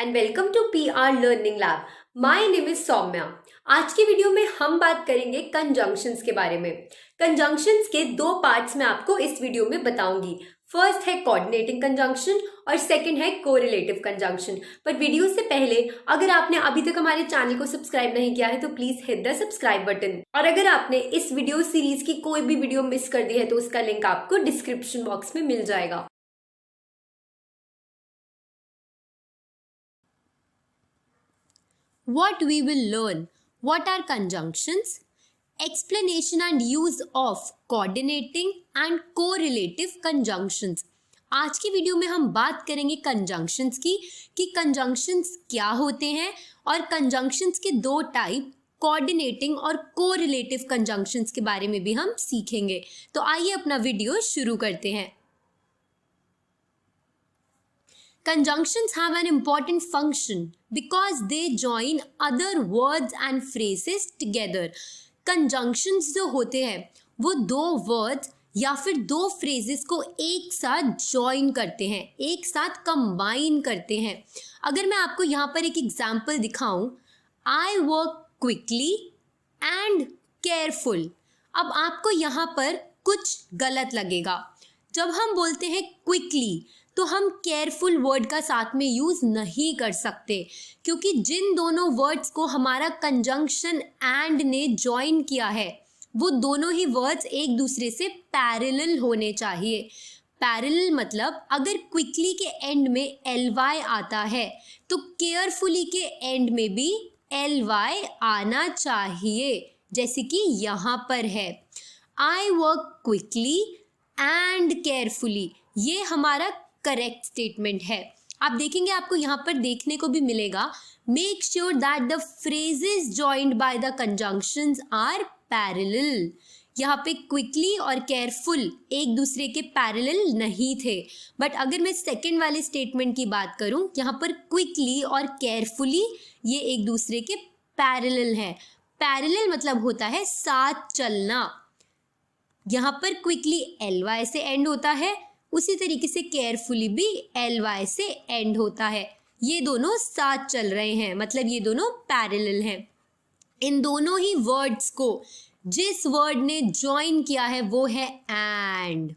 and welcome to PR Learning Lab. My name is Saumya. आज की video में हम बात करेंगे कंजंक्शंस के बारे में. कंजंक्शंस के दो पार्ट्स में आपको इस वीडियो में बताऊंगी. फर्स्ट है कोऑर्डिनेटिंग कंजंक्शन और सेकंड है कोरिलेटिव कंजंक्शन. पर वीडियो से पहले अगर आपने अभी तक हमारे चैनल को सब्सक्राइब नहीं किया है तो please hit the subscribe button. और अगर आपने इस वीडियो सीरीज की कोई भी वीडियो मिस कर दी है तो उसका लिंक आपको डिस्क्रिप्शन बॉक्स में मिल जाएगा. What we will learn: what are conjunctions, explanation and use of coordinating and correlative conjunctions. आज की वीडियो में हम बात करेंगे कंजंक्शंस की कि कंजंक्शंस क्या होते हैं और कंजंक्शंस के दो टाइप कोऑर्डिनेटिंग और कोरिलेटिव कंजंक्शंस के बारे में भी हम सीखेंगे. तो आइए अपना वीडियो शुरू करते हैं. Conjunctions have an important function because they join other words and phrases together. Conjunctions जो होते हैं वो दो words या फिर दो phrases को एक साथ join करते हैं, एक साथ combine करते हैं. अगर मैं आपको यहाँ पर एक example दिखाऊं, I work quickly and careful. अब आपको यहाँ पर कुछ गलत लगेगा. जब हम बोलते हैं quickly तो हम केयरफुल वर्ड का साथ में यूज नहीं कर सकते क्योंकि जिन दोनों वर्ड्स को हमारा कंजंक्शन एंड ने ज्वाइन किया है वो दोनों ही वर्ड्स एक दूसरे से पैरेलल होने चाहिए. पैरेलल मतलब अगर क्विकली के एंड में ly आता है तो केयरफुली के एंड में भी ly आना चाहिए, जैसे कि यहाँ पर है I work quickly and carefully. ये हमारा करेक्ट स्टेटमेंट है. आप देखेंगे आपको यहाँ पर देखने को भी मिलेगा make sure that the phrases joined by the conjunctions are parallel. यहाँ पे क्विकली और केयरफुल एक दूसरे के पैरेलल नहीं थे. बट अगर मैं सेकंड वाले स्टेटमेंट की बात करूँ, यहाँ पर क्विकली और केयरफुली ये एक दूसरे के पैरेलल हैं. पैरेलल मतलब होता है साथ चलना. यहाँ पर क्विकली ly से एंड होता है, उसी तरीके से केयरफुली भी ly से एंड होता है. ये दोनों साथ चल रहे हैं, मतलब ये दोनों पैरेलल हैं. इन दोनों ही वर्ड्स को जिस वर्ड ने ज्वाइन किया है वो है एंड.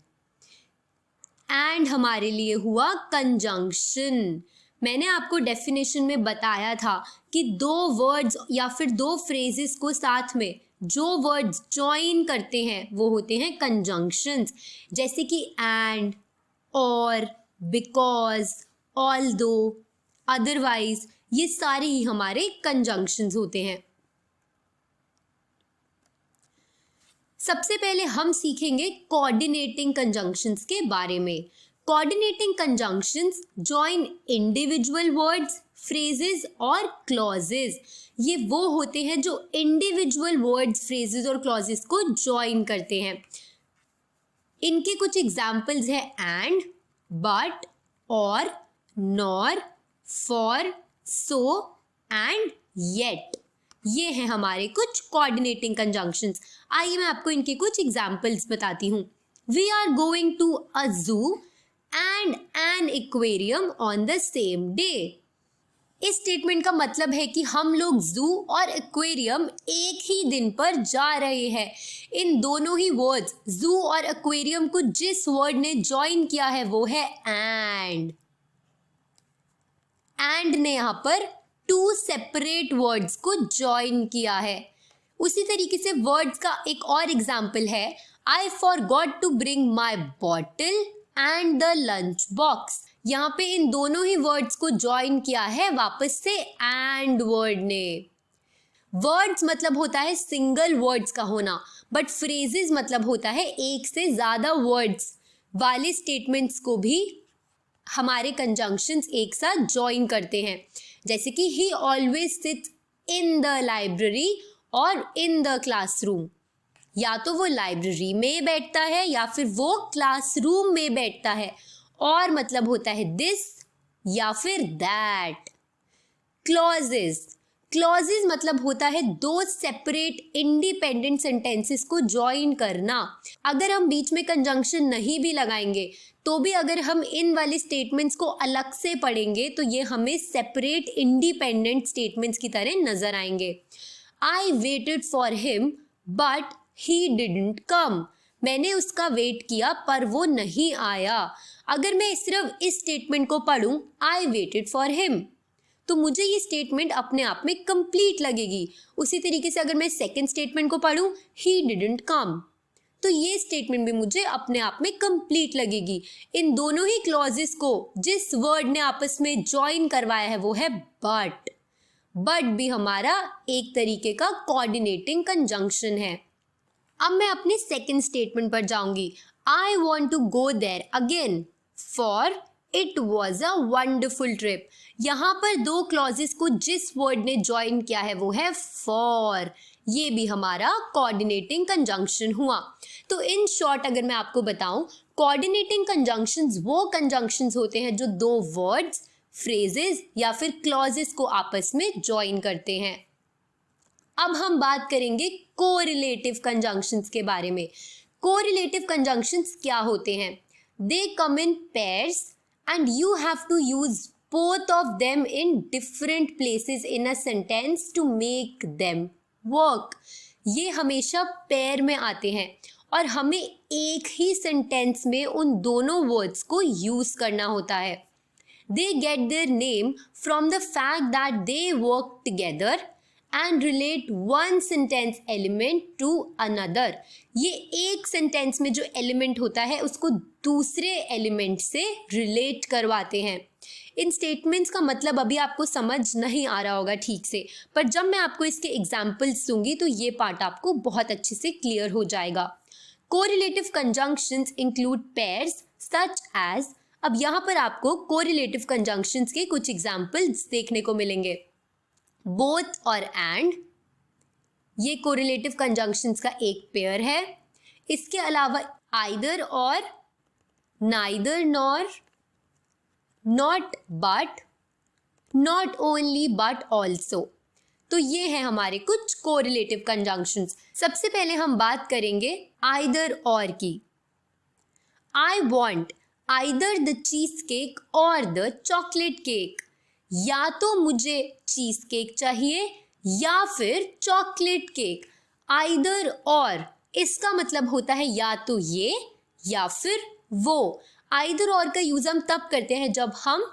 एंड हमारे लिए हुआ कंजंक्शन. मैंने आपको डेफिनेशन में बताया था कि दो वर्ड्स या फिर दो फ्रेजेस को साथ में जो वर्ड्स ज्वाइन करते हैं वो होते हैं कंजंक्शंस. जैसे कि एंड, और, बिकॉज, ऑल्दो, अदरवाइज, ये सारे ही हमारे कंजंक्शंस होते हैं. सबसे पहले हम सीखेंगे कोऑर्डिनेटिंग कंजंक्शंस के बारे में. Coordinating conjunctions join individual words, phrases और क्लॉजेस. ये वो होते हैं जो इंडिविजुअल वर्ड्स, फ्रेजेस और क्लॉजेस को जॉइन करते हैं. इनके कुछ एग्जाम्पल्स हैं एंड, बट, और, nor, for, so and yet. ये हैं हमारे कुछ कोऑर्डिनेटिंग कंजंक्शंस. आइए मैं आपको इनके कुछ एग्जाम्पल्स बताती हूँ. We are going to a zoo and an aquarium on the same day. इस स्टेटमेंट का मतलब है कि हम लोग जू और एक्वेरियम एक ही दिन पर जा रहे हैं. इन दोनों ही वर्ड्स जू और एक्वेरियम को जिस वर्ड ने ज्वाइन किया है वो है एंड. एंड ने यहाँ पर टू सेपरेट वर्ड्स को ज्वाइन किया है. उसी तरीके से वर्ड्स का एक और एग्जाम्पल है I forgot to bring my bottle and the lunch box. यहाँ पे इन दोनों ही वर्ड्स को ज्वाइन किया है वापस से एंड वर्ड ने. वर्ड्स मतलब होता है सिंगल वर्ड्स का होना, बट फ्रेजेस मतलब होता है एक से ज़्यादा वर्ड्स वाले स्टेटमेंट्स को भी हमारे कंजंक्शंस एक साथ ज्वाइन करते हैं. जैसे कि ही always sits in the library और इन द क्लासरूम. या तो वो लाइब्रेरी में बैठता है या फिर वो क्लासरूम में बैठता है. और मतलब होता है दिस या फिर दैट. क्लॉजेस. क्लॉजेज मतलब होता है दो सेपरेट इंडिपेंडेंट सेंटेंसेस को ज्वाइन करना। अगर हम बीच में कंजंक्शन नहीं भी लगाएंगे तो भी अगर हम इन वाले स्टेटमेंट्स को अलग से पढ़ेंगे तो ये हमें सेपरेट इंडिपेंडेंट स्टेटमेंट्स की तरह नजर आएंगे। I waited for him but he didn't come. मैंने उसका वेट किया पर वो नहीं आया। अगर मैं सिर्फ इस स्टेटमेंट को पढ़ूं, आई वेटेड फॉर हिम, तो मुझे ये स्टेटमेंट अपने आप में कंप्लीट लगेगी। उसी तरीके से अगर मैं सेकंड स्टेटमेंट को पढ़ूं, ही डिडंट कम, तो ये स्टेटमेंट भी मुझे अपने आप में कंप्लीट लगेगी। इन दोनों ही क्लॉजेस को जिस वर्ड ने आपस में ज्वाइन करवाया है वो है बट। बट भी हमारा एक तरीके का कोऑर्डिनेटिंग कंजंक्शन है। अब मैं अपने सेकंड स्टेटमेंट पर जाऊंगी। I want to go there again for it was a wonderful trip. यहाँ पर दो क्लॉजेस को जिस वर्ड ने ज्वाइन किया है वो है फॉर। ये भी हमारा कोऑर्डिनेटिंग कंजंक्शन हुआ। तो इन शॉर्ट अगर मैं आपको बताऊं, कोऑर्डिनेटिंग कंजंक्शंस वो कंजंक्शंस होते हैं जो दो वर्ड्स, फ्रेजेस या फिर क्लॉजेस को आपस में ज्वाइन करते हैं। अब हम बात करेंगे कोरिलेटिव कंजंक्शंस के बारे में। कोरिलेटिव कंजंक्शंस क्या होते हैं? They come in pairs and you have to use both of them in different places in a sentence to make them work। ये हमेशा पेयर में आते हैं और हमें एक ही सेंटेंस में उन दोनों वर्ड्स को यूज करना होता है। They get their name from the fact that they work together and relate one sentence element to another। ये एक सेंटेंस में जो एलिमेंट होता है उसको दूसरे एलिमेंट से रिलेट करवाते हैं। इन स्टेटमेंट्स का मतलब अभी आपको समझ नहीं आ रहा होगा ठीक से, पर जब मैं आपको इसके एग्जाम्पल्स दूंगी तो ये पार्ट आपको बहुत अच्छे से क्लियर हो जाएगा। Correlative conjunctions include pairs such as. अब यहाँ पर आपको कोरिलेटिव कंजंक्शंस के कुछ एग्जाम्पल्स देखने को मिलेंगे। बोथ और एंड, ये कोरिलेटिव कंजंक्शंस का एक पेयर है। इसके अलावा आइदर और, neither nor, not but, not only but also. तो ये है हमारे कुछ कोरिलेटिव कंजंक्शंस। सबसे पहले हम बात करेंगे आइदर और की। I want either the cheese cake or the chocolate cake. या तो मुझे चीज केक चाहिए या फिर चॉकलेट केक। आइदर और इसका मतलब होता है या तो ये या फिर वो। आइदर और का यूज हम तब करते हैं जब हम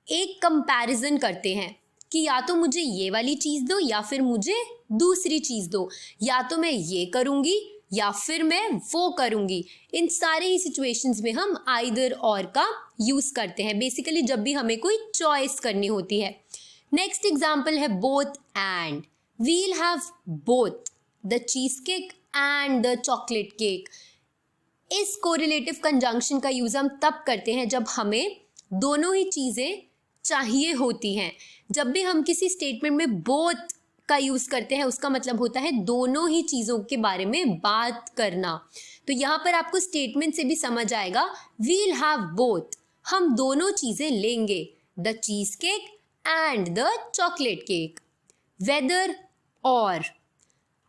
एक कंपैरिजन करते हैं कि या तो मुझे ये वाली चीज दो या फिर मुझे दूसरी चीज दो, या तो मैं ये करूंगी या फिर मैं वो करूंगी। इन सारे ही सिचुएशंस में हम आइदर और का यूज करते हैं, बेसिकली जब भी हमें कोई चॉइस करनी होती है। नेक्स्ट एग्जाम्पल है both and. We'll have both the cheese cake and the chocolate cake. इस कोरिलेटिव कंजंक्शन का यूज हम तब करते हैं जब हमें दोनों ही चीजें चाहिए होती हैं। जब भी हम किसी स्टेटमेंट में बोथ का यूज करते हैं उसका मतलब होता है दोनों ही चीजों के बारे में बात करना। तो यहाँ पर आपको स्टेटमेंट से भी समझ आएगा, वील हैव बोथ, हम दोनों चीजें लेंगे, the cheese cake and the chocolate cake. Whether or,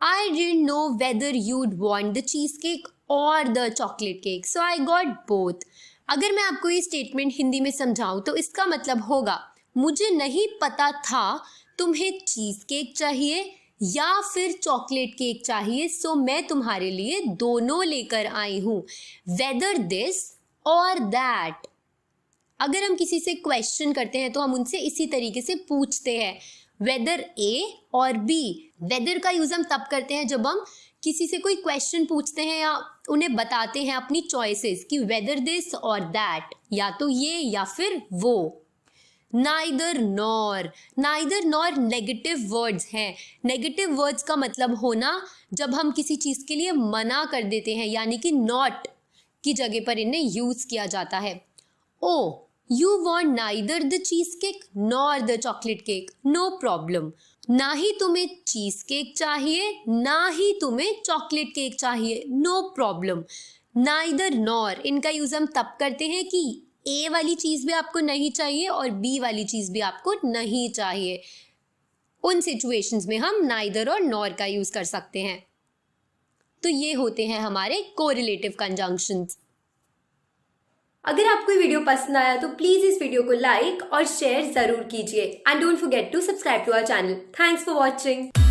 I didn't know whether you'd want the cheese cake or the chocolate cake so I got both. अगर मैं आपको ये स्टेटमेंट हिंदी में समझाऊं तो इसका मतलब होगा, मुझे नहीं पता था तुम्हें चीज केक चाहिए या फिर चॉकलेट केक चाहिए, सो मैं तुम्हारे लिए दोनों लेकर आई हूं। वेदर दिस और दैट। अगर हम किसी से क्वेश्चन करते हैं तो हम उनसे इसी तरीके से पूछते हैं, वेदर ए और बी। वेदर का यूज हम तब करते हैं जब हम किसी से कोई क्वेश्चन पूछते हैं या उन्हें बताते हैं अपनी चॉइसेस कि वेदर दिस और दैट, या तो ये या फिर वो। Neither nor. Neither nor negative words हैं। नेगेटिव वर्ड्स का मतलब होना जब हम किसी चीज़ के लिए मना कर देते हैं, यानी कि नॉट की जगह पर इन्हें यूज़ किया जाता है। Oh, you want neither the cheese cake nor the chocolate cake, no problem. ना ही तुम्हें चीज केक चाहिए ना ही तुम्हें चॉकलेट केक चाहिए, नो प्रॉब्लम। नाइदर नॉर, इनका यूज हम तब करते हैं कि ए वाली चीज भी आपको नहीं चाहिए और बी वाली चीज भी आपको नहीं चाहिए। उन सिचुएशंस में हम नाइदर और नॉर का यूज कर सकते हैं। तो ये होते हैं हमारे कोरिलेटिव कंजंक्शंस। अगर आपको ये वीडियो पसंद आया तो प्लीज इस वीडियो को लाइक और शेयर जरूर कीजिए and don't forget to subscribe to our channel. Thanks for watching.